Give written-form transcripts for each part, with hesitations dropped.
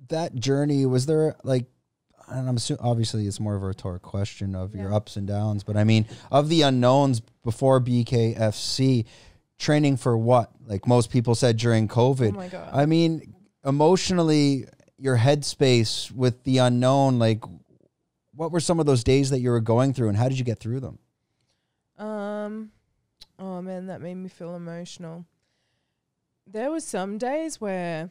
that journey, was there like, and I'm obviously it's more of a rhetoric question of your ups and downs, but I mean, of the unknowns before BKFC, training for what? Like most people said during COVID. Oh my God. I mean, emotionally, your headspace with the unknown, like what were some of those days that you were going through and how did you get through them? Oh man, that made me feel emotional. There was some days where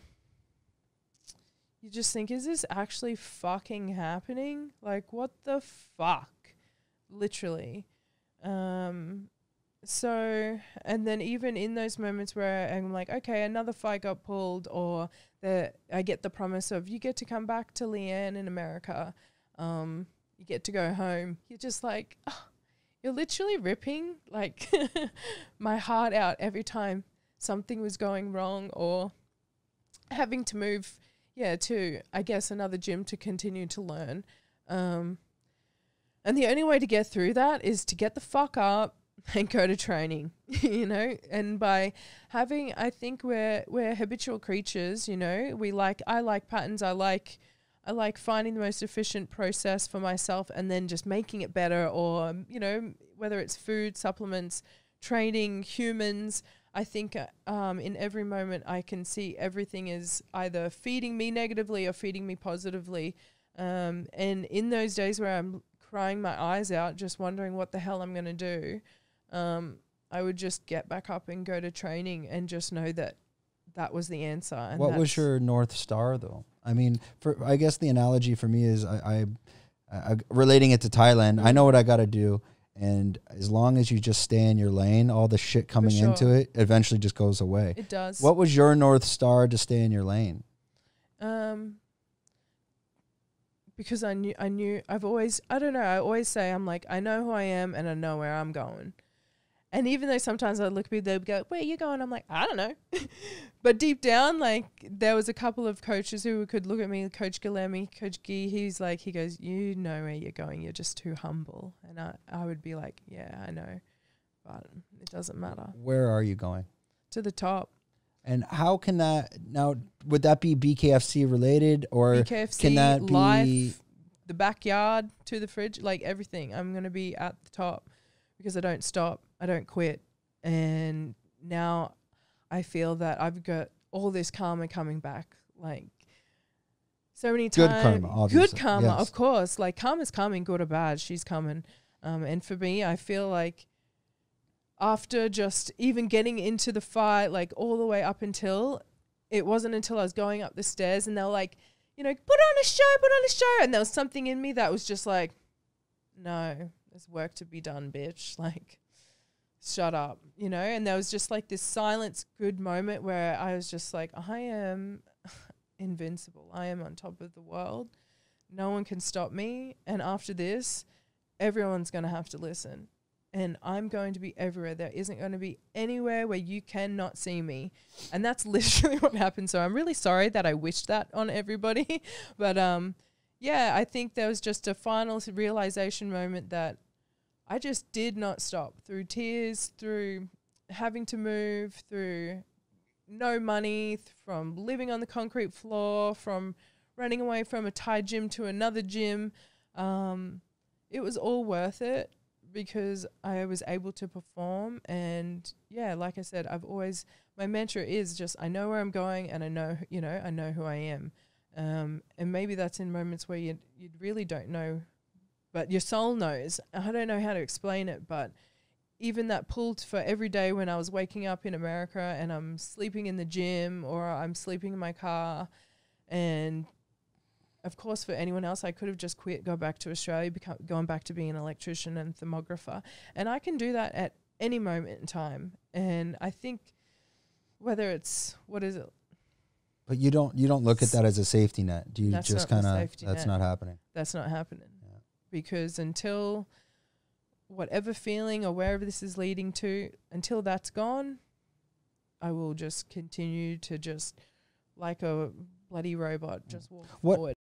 you just think, is this actually fucking happening? Like, what the fuck? Literally. So, and then even in those moments where I'm like, okay, another fight got pulled, or I get the promise of, you get to come back to Leanne in America. You get to go home. You're just like, oh, you're literally ripping like my heart out every time something was going wrong, or having to move, to, I guess, another gym to continue to learn. And the only way to get through that is to get the fuck up and go to training, you know. And by having, I think we're habitual creatures, you know. I like patterns. I like finding the most efficient process for myself and then just making it better, or, you know, whether it's food, supplements, training, humans. I think in every moment I can see everything is either feeding me negatively or feeding me positively. And in those days where I'm crying my eyes out, just wondering what the hell I'm going to do, I would just get back up and go to training and just know that that was the answer. And what was your North Star though? I mean, I guess the analogy for me is I relating it to Thailand. I know what I got to do. And as long as you just stay in your lane, all the shit coming into it eventually just goes away. It does. What was your North Star to stay in your lane? Because I always say, I'm like, I know who I am and I know where I'm going. And even though sometimes I look at people, they'll go, where are you going? I'm like, I don't know. But deep down, like, there was a couple of coaches who could look at me, Coach Galemi, Coach Gee, he goes, you know where you're going. You're just too humble. And I would be like, yeah, I know. But it doesn't matter. Where are you going? To the top. And how can that, now, would that be BKFC related, or BKFC, can that be life, the backyard, to the fridge, like everything? I'm going to be at the top because I don't stop. I don't quit. And now I feel that I've got all this karma coming back. Like, so many times. Good karma, obviously. Good karma, yes. Of course. Like, karma's coming, good or bad. She's coming. And for me, I feel like after just even getting into the fight, like all the way up until, it wasn't until I was going up the stairs and they were like, you know, put on a show. And there was something in me that was just like, no, there's work to be done, bitch. Like, shut up, you know. And there was just like this silence, good moment where I was just like, I am invincible. I am on top of the world. No one can stop me. And after this, everyone's going to have to listen. And I'm going to be everywhere. There isn't going to be anywhere where you cannot see me. And that's literally what happened. So I'm really sorry that I wished that on everybody. But yeah, I think there was just a final realization moment that I just did not stop, through tears, through having to move, through no money, from living on the concrete floor, from running away from a Thai gym to another gym. It was all worth it because I was able to perform. And yeah, like I said, my mantra is just, I know where I'm going and I know who I am. And maybe that's in moments where you really don't know, but your soul knows. I don't know how to explain it, but even that pull for every day when I was waking up in America and I'm sleeping in the gym or I'm sleeping in my car. And of course, for anyone else, I could have just quit, go back to Australia, going back to being an electrician and thermographer. And I can do that at any moment in time. And I think whether it's, what is it? But you don't look at that as a safety net. Do you just kind of, that's not happening? That's not happening. Yeah. Because until whatever feeling or wherever this is leading to, until that's gone, I will just continue to just, like a bloody robot, just walk forward.